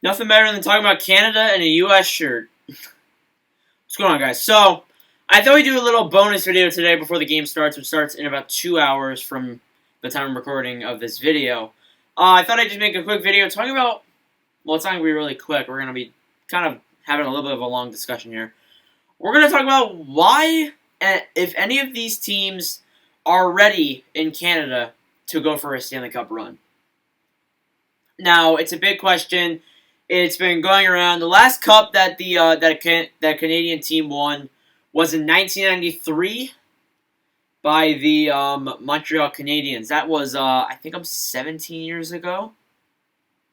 Nothing better than talking about Canada and a U.S. shirt. What's going on, guys? So, I thought we'd do a little bonus video today before the game starts, which starts in about 2 hours from the time I'm recording of this video. I thought I'd just make a quick video talking about, well, it's not going to be really quick. We're going to be kind of having a little bit of a long discussion here. We're going to talk about why, if any of these teams are ready in Canada to go for a Stanley Cup run. Now, it's a big question. It's been going around. The last cup that that Canadian team won was in 1993 by the Montreal Canadiens. That was I think 17 years ago.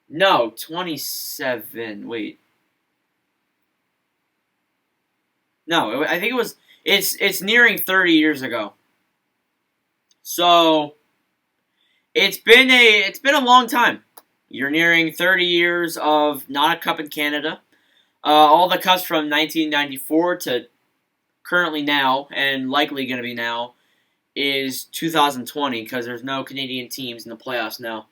No, 27. Wait. No, I think it was. It's nearing 30 years ago. So it's been a long time. You're nearing 30 years of not a cup in Canada. All the cups from 1994 to currently now, and likely going to be now, is 2020 because there's no Canadian teams in the playoffs now.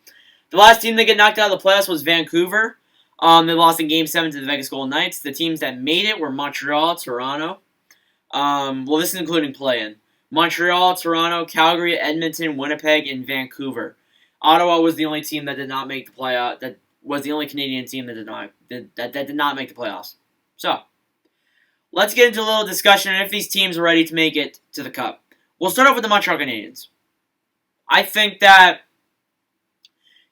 The last team that got knocked out of the playoffs was Vancouver. They lost in Game 7 to the Vegas Golden Knights. The teams that made it were Montreal, Toronto. Well, this is including play-in. Montreal, Toronto, Calgary, Edmonton, Winnipeg, and Vancouver. Ottawa was the only team that did not make the playoff. That was the only Canadian team that did not make the playoffs. So, let's get into a little discussion on if these teams are ready to make it to the Cup. We'll start off with the Montreal Canadiens. I think that,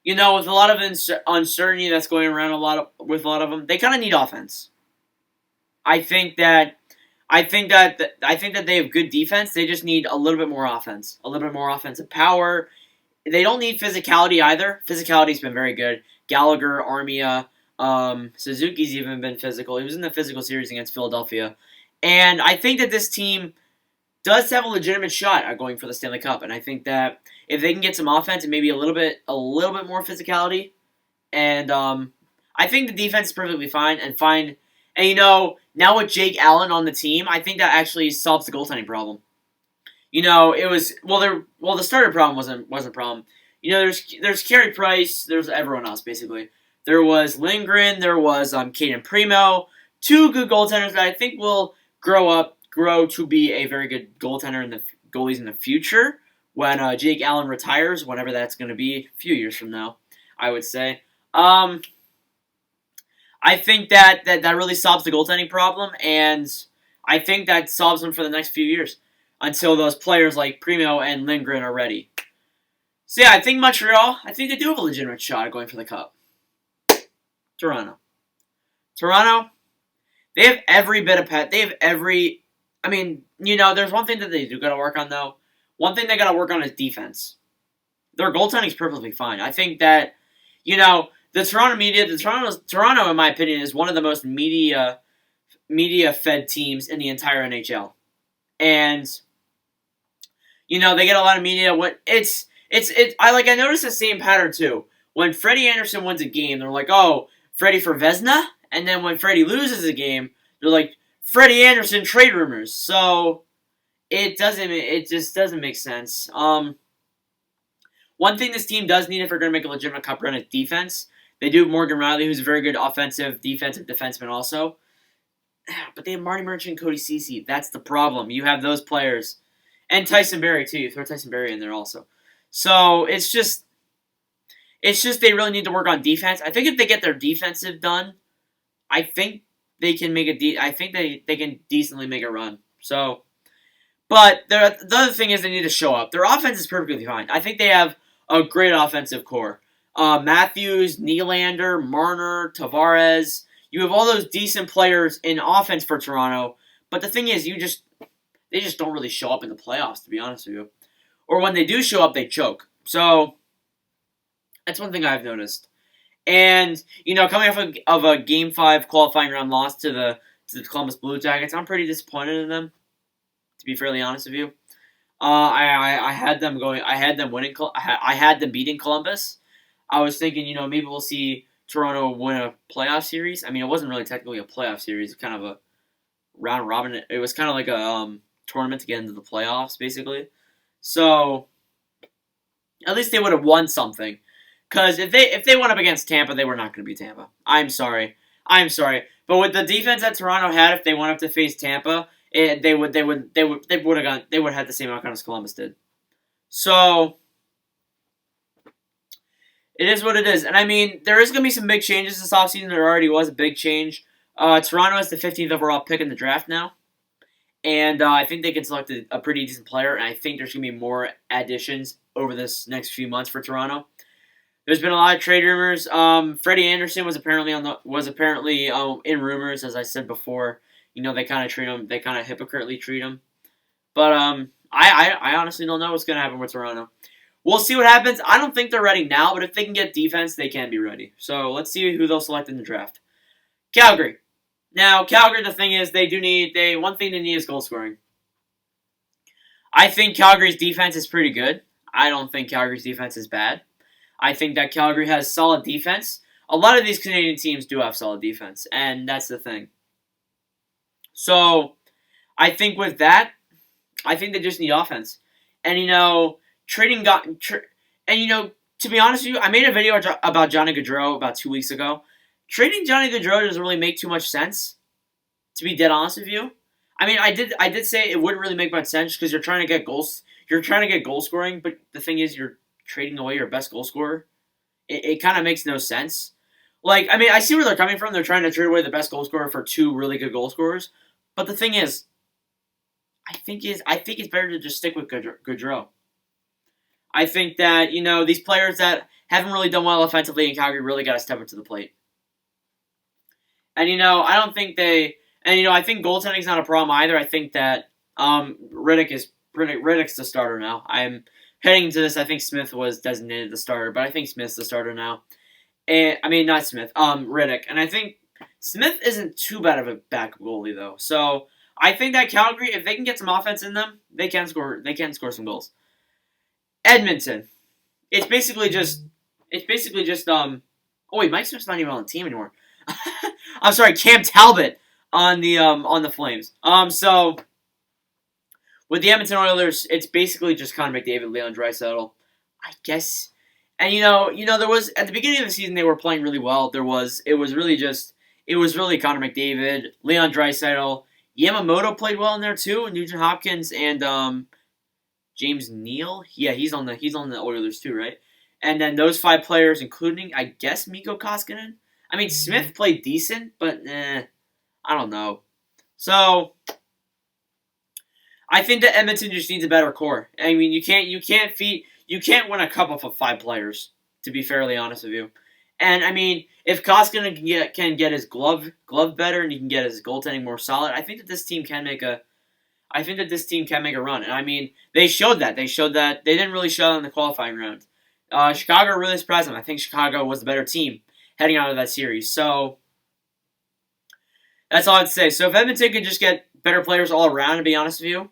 with a lot of uncertainty that's going around with a lot of them, they kind of need offense. I think that they have good defense. They just need a little bit more offense, a little bit more offensive power. They don't need physicality either. Physicality's been very good. Gallagher, Armia, Suzuki's even been physical. He was in the physical series against Philadelphia. And I think that this team does have a legitimate shot at going for the Stanley Cup. And I think that if they can get some offense and maybe a little bit more physicality, and I think the defense is perfectly fine. And now with Jake Allen on the team, I think that actually solves the goaltending problem. It was the starter problem wasn't a problem. There's Carey Price, there's everyone else basically. There was Lindgren, there was Caden Primo, two good goaltenders that I think will grow to be a very good goaltender in the goalies in the future when Jake Allen retires, whenever that's going to be, a few years from now, I would say. I think that really solves the goaltending problem, and I think that solves them for the next few years until those players like Primo and Lindgren are ready. So yeah, I think Montreal, I think they do have a legitimate shot at going for the Cup. Toronto, they have every bit of pet. They have every. I mean, there's one thing that they do got to work on though. One thing they got to work on is defense. Their goaltending is perfectly fine. I think that the Toronto media, Toronto, in my opinion, is one of the most media fed teams in the entire NHL, and they get a lot of media. I noticed the same pattern too. When Freddie Anderson wins a game, they're like, "Oh, Freddie for Vezina," and then when Freddie loses a game, they're like, "Freddie Anderson trade rumors." So it just doesn't make sense. One thing this team does need if they're going to make a legitimate cup run is defense. They do have Morgan Riley, who's a very good defensive defenseman also. But they have Marty Merchant and Cody Ceci. That's the problem. You have those players. And Tyson Barrie, too. You throw Tyson Barrie in there also. So, it's just they really need to work on defense. I think if they get their defensive done, I think they can make they can decently make a run. So, but the other thing is they need to show up. Their offense is perfectly fine. I think they have a great offensive core. Matthews, Nylander, Marner, Tavares. You have all those decent players in offense for Toronto. But the thing is, they just don't really show up in the playoffs, to be honest with you. Or when they do show up, they choke. So, that's one thing I've noticed. And, coming off of a Game 5 qualifying round loss to the Columbus Blue Jackets, I'm pretty disappointed in them, to be fairly honest with you. I had them winning. I had them beating Columbus. I was thinking, maybe we'll see Toronto win a playoff series. I mean, it wasn't really technically a playoff series. It was kind of a round robin. It was kind of like a tournament to get into the playoffs, basically. So, at least they would have won something. Because if they went up against Tampa, they were not going to be Tampa. I'm sorry. But with the defense that Toronto had, if they went up to face Tampa, they would have had the same outcome as Columbus did. So it is what it is. And I mean, there is going to be some big changes this offseason. There already was a big change. Toronto is the 15th overall pick in the draft now. And I think they can select a pretty decent player. And I think there's going to be more additions over this next few months for Toronto. There's been a lot of trade rumors. Freddie Anderson was apparently in rumors, as I said before. They kind of treat him. They kind of hypocritically treat him. But I honestly don't know what's going to happen with Toronto. We'll see what happens. I don't think they're ready now, but if they can get defense, they can be ready. So let's see who they'll select in the draft. Calgary. Now, Calgary, the thing is, one thing they need is goal scoring. I think Calgary's defense is pretty good. I don't think Calgary's defense is bad. I think that Calgary has solid defense. A lot of these Canadian teams do have solid defense, and that's the thing. So, I think with that, I think they just need offense. And, to be honest with you, I made a video about Johnny Gaudreau about 2 weeks ago. Trading Johnny Gaudreau doesn't really make too much sense, to be dead honest with you. I mean, I did say it wouldn't really make much sense because you're trying to get goals. You're trying to get goal scoring, but the thing is, you're trading away your best goal scorer. It kind of makes no sense. Like, I mean, I see where they're coming from. They're trying to trade away the best goal scorer for two really good goal scorers. But the thing is, I think it's better to just stick with Gaudreau. I think that, these players that haven't really done well offensively in Calgary really got to step up to the plate. And, I don't think I think goaltending's not a problem either. I think that Riddick's the starter now. I'm heading into this, I think Smith was designated the starter, but I think Smith's the starter now. Not Smith, Riddick. And I think Smith isn't too bad of a backup goalie, though. So I think that Calgary, if they can get some offense in them, they can score some goals. Edmonton. It's basically just oh wait, Mike Smith's not even on the team anymore. I'm sorry, Cam Talbot on the Flames. So with the Edmonton Oilers, it's basically just Connor McDavid, Leon Draisaitl, I guess. And there was at the beginning of the season they were playing really well. It was really Connor McDavid, Leon Draisaitl, Yamamoto played well in there too, and Nugent Hopkins and James Neal. Yeah, he's on the Oilers too, right? And then those five players, including I guess Mikko Koskinen. I mean, Smith played decent, but I don't know. So I think that Edmonton just needs a better core. I mean, you can't win a cup off of five players, to be fairly honest with you. And I mean, if Koskinen can get his glove better and he can get his goaltending more solid, I think that this team can make a run. And I mean, they showed that. They didn't really show it in the qualifying round. Chicago really surprised them. I think Chicago was the better team heading out of that series. So that's all I'd say. So if Edmonton can just get better players all around, to be honest with you,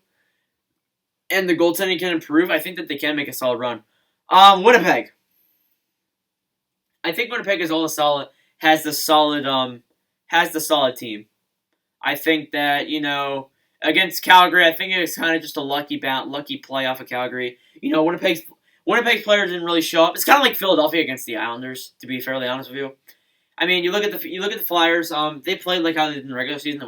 and the goaltending can improve, I think that they can make a solid run. Winnipeg. I think Winnipeg has the solid team. I think that, against Calgary, I think it was kind of just a lucky play off of Calgary. Winnipeg's players didn't really show up. It's kind of like Philadelphia against the Islanders, to be fairly honest with you. I mean, you look at the Flyers. They played like how they did in the regular season.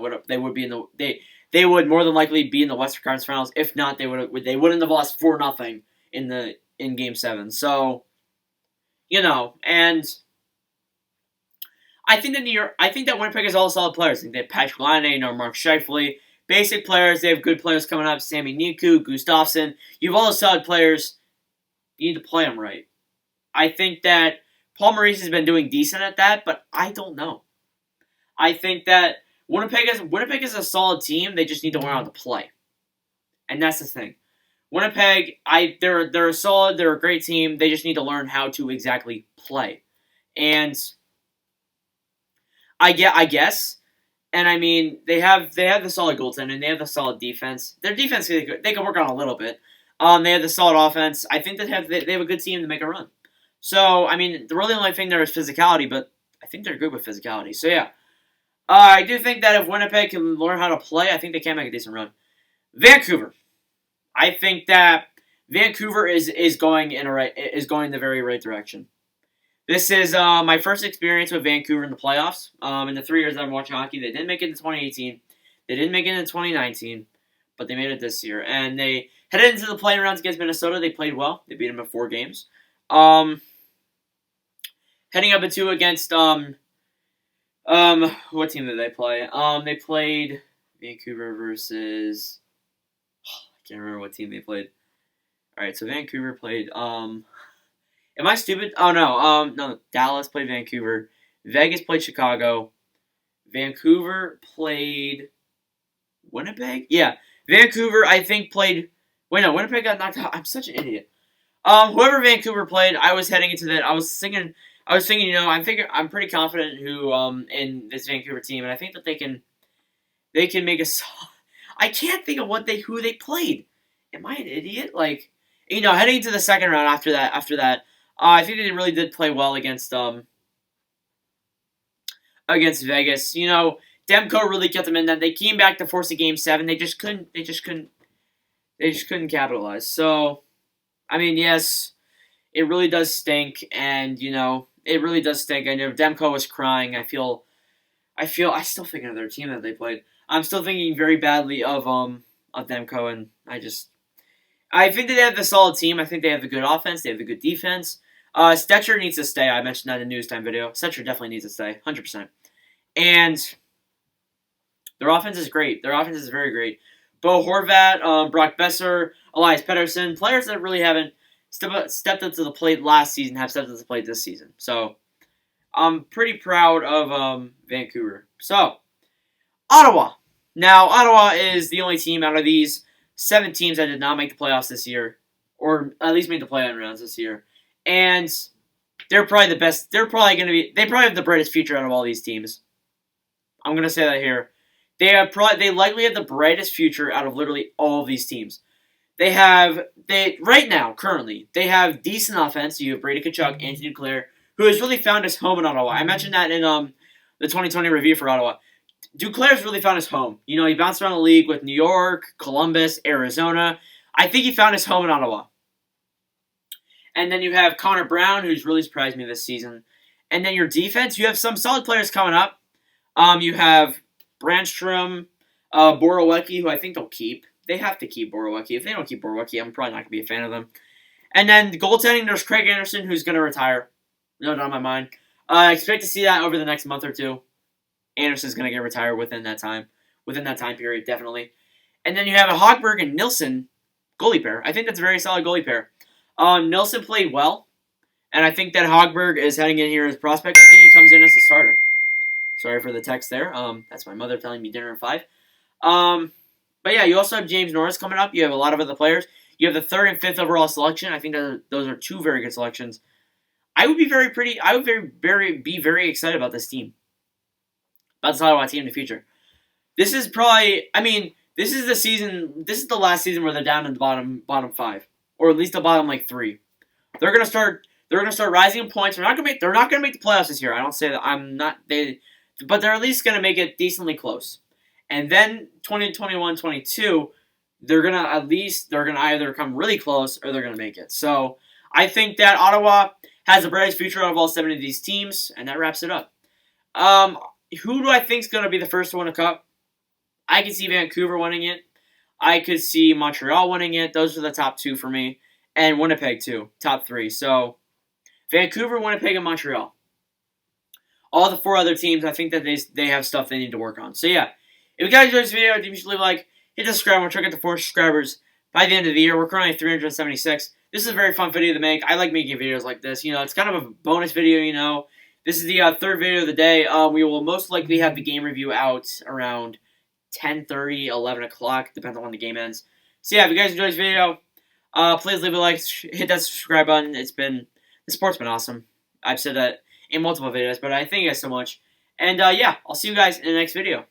They would more than likely be in the Western Conference Finals. If not, they wouldn't have lost 4-0 in Game 7. So, and I think that Winnipeg has all solid players. I think they have Patrick Laine, Mark Scheifele, basic players. They have good players coming up. Sami Niku, Gustafsson. You have all those solid players. You need to play them right. I think that Paul Maurice has been doing decent at that, but I don't know. I think that Winnipeg is a solid team. They just need to learn how to play, and that's the thing. Winnipeg, they're solid. They're a great team. They just need to learn how to exactly play, and I guess. And I mean, they have the solid goaltending. They have the solid defense. Their defense they can work on a little bit. They have the solid offense. I think they have a good team to make a run. So I mean, the really only thing there is physicality, but I think they're good with physicality. So yeah. I do think that if Winnipeg can learn how to play, I think they can make a decent run. Vancouver. I think that Vancouver is going in the very right direction. This is my first experience with Vancouver in the playoffs. In the 3 years I've been watching hockey, they didn't make it in 2018. They didn't make it in 2019, but they made it this year. And they headed into the play-in rounds against Minnesota. They played well. They beat them in 4 games. Heading up into against what team did they play? They played Vancouver versus I can't remember what team they played. All right, so Vancouver played Am I stupid? Oh no, Dallas played Vancouver. Vegas played Chicago. Vancouver played Winnipeg? Yeah. Vancouver, I think, played. Wait, no, Winnipeg got knocked out. I'm such an idiot. Whoever Vancouver played, I was heading into that. I was thinking, I'm pretty confident in this Vancouver team, and I think that they can make a. I can't think of who they played. Am I an idiot? Like, heading into the second round after that, I think they really did play well against Vegas. Demko really kept them in that. They came back to force a game 7. They just couldn't capitalize. So, I mean, yes, it really does stink, and it really does stink. I know Demko was crying. I still think of their team that they played. I'm still thinking very badly of Demko, and I think that they have the solid team. I think they have the good offense. They have the good defense. Stetcher needs to stay. I mentioned that in the news time video. Stetcher definitely needs to stay, 100%. And their offense is great. Their offense is very great. Bo Horvat, Brock Besser, Elias Pettersson, players that really haven't stepped up to the plate last season have stepped up to the plate this season. So I'm pretty proud of Vancouver. So Ottawa. Now Ottawa is the only team out of these 7 teams that did not make the playoffs this year, or at least made the play-in rounds this year. And they're probably the best. They probably have the brightest future out of all these teams. I'm going to say that here. They likely have the brightest future out of literally all of these teams. Right now, currently, they have decent offense. You have Brady Tkachuk, Anthony Duclair, who has really found his home in Ottawa. I mentioned that in the 2020 review for Ottawa. Duclair's really found his home. He bounced around the league with New York, Columbus, Arizona. I think he found his home in Ottawa. And then you have Connor Brown, who's really surprised me this season. And then your defense, you have some solid players coming up. You have Brandstrom, Borowiecki, who I think they'll keep. They have to keep Borowiecki. If they don't keep Borowiecki, I'm probably not going to be a fan of them. And then the goaltending, there's Craig Anderson, who's going to retire. No doubt in my mind. I expect to see that over the next month or 2. Anderson's going to get retired within that time period, definitely. And then you have a Hogberg and Nilsson goalie pair. I think that's a very solid goalie pair. Nilsson played well, and I think that Hogberg is heading in here as a prospect. I think he comes in as a starter. Sorry for the text there. That's my mother telling me dinner at 5. But yeah, you also have James Norris coming up. You have a lot of other players. You have the 3rd and 5th overall selection. I think those are 2 very good selections. I would be very excited about this team. About this Ottawa team in the future. This is probably, this is the last season where they're down in the bottom 5. Or at least the bottom 3. They're gonna start rising in points. They're not gonna make the playoffs this year. I don't say that but they're at least gonna make it decently close. And then 2021-22, they're gonna either come really close or they're gonna make it. So I think that Ottawa has the brightest future out of all 7 of these teams, and that wraps it up. Who do I think is gonna be the first to win a cup? I can see Vancouver winning it. I could see Montreal winning it. Those are the top 2 for me. And Winnipeg, too. Top 3. So, Vancouver, Winnipeg, and Montreal. All the 4 other teams, I think that they have stuff they need to work on. So, yeah. If you guys enjoyed this video, you should leave a like. Hit the subscribe. We're trying to get to 4 subscribers by the end of the year. We're currently at 376. This is a very fun video to make. I like making videos like this. It's kind of a bonus video, This is the 3rd video of the day. We will most likely have the game review out around 10:30, 11 o'clock, depends on when the game ends. So yeah, if you guys enjoyed this video, please leave a like, hit that subscribe button. The sport's been awesome. I've said that in multiple videos, but I thank you guys so much. And yeah, I'll see you guys in the next video.